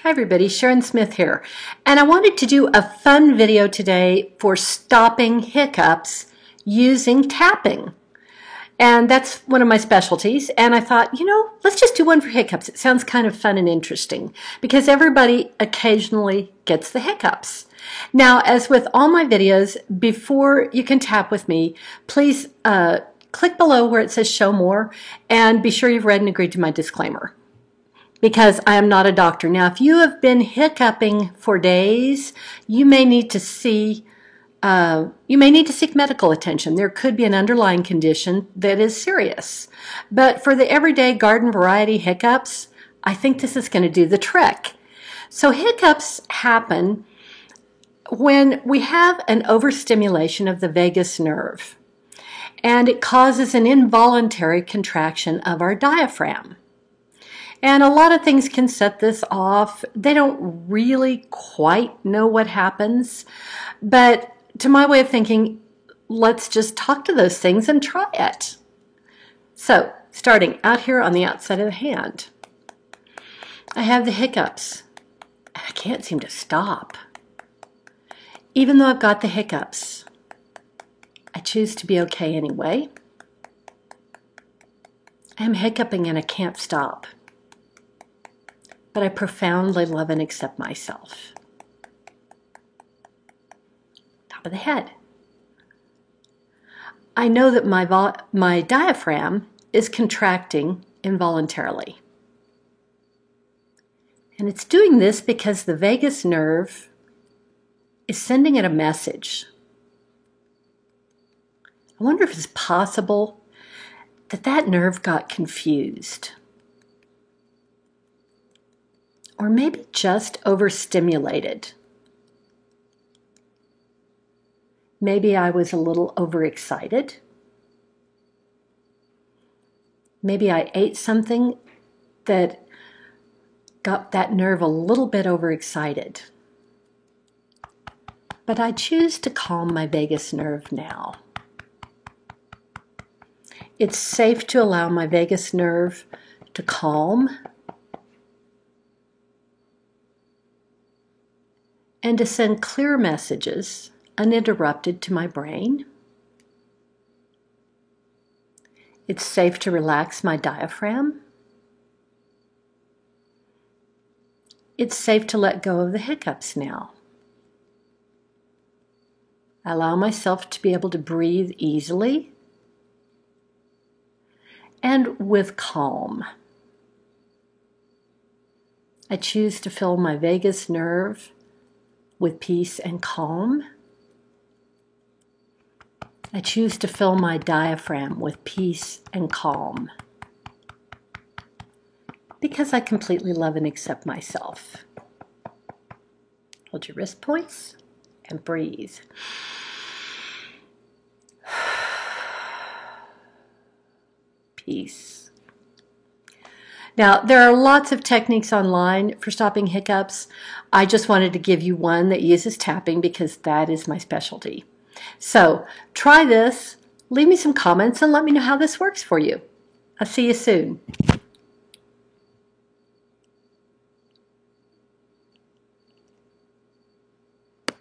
Hi everybody, Sharon Smith here, and I wanted to do a fun video today for stopping hiccups using tapping. And that's one of my specialties, and I thought, let's just do one for hiccups. It sounds kind of fun and interesting because everybody occasionally gets the hiccups. Now, as with all my videos, before you can tap with me, please click below where it says show more and be sure you've read and agreed to my disclaimer, because I am not a doctor. Now, if you have been hiccuping for days, you may need to seek medical attention. There could be an underlying condition that is serious. But for the everyday garden variety hiccups, I think this is going to do the trick. So hiccups happen when we have an overstimulation of the vagus nerve, and it causes an involuntary contraction of our diaphragm. And a lot of things can set this off. They don't really quite know what happens. But to my way of thinking, let's just talk to those things and try it. So, starting out here on the outside of the hand, I have the hiccups. I can't seem to stop. Even though I've got the hiccups, I choose to be okay anyway. I am hiccuping and I can't stop. But I profoundly love and accept myself. Top of the head. I know that my diaphragm is contracting involuntarily. And it's doing this because the vagus nerve is sending it a message. I wonder if it's possible that that nerve got confused. Or maybe just overstimulated. Maybe I was a little overexcited. Maybe I ate something that got that nerve a little bit overexcited. But I choose to calm my vagus nerve now. It's safe to allow my vagus nerve to calm and to send clear messages uninterrupted to my brain. It's safe to relax my diaphragm. It's safe to let go of the hiccups now. I allow myself to be able to breathe easily and with calm. I choose to fill my vagus nerve with peace and calm. I choose to fill my diaphragm with peace and calm because I completely love and accept myself. Hold your wrist points and breathe. Peace. Now, there are lots of techniques online for stopping hiccups. I just wanted to give you one that uses tapping because that is my specialty. So, try this, leave me some comments, and let me know how this works for you. I'll see you soon.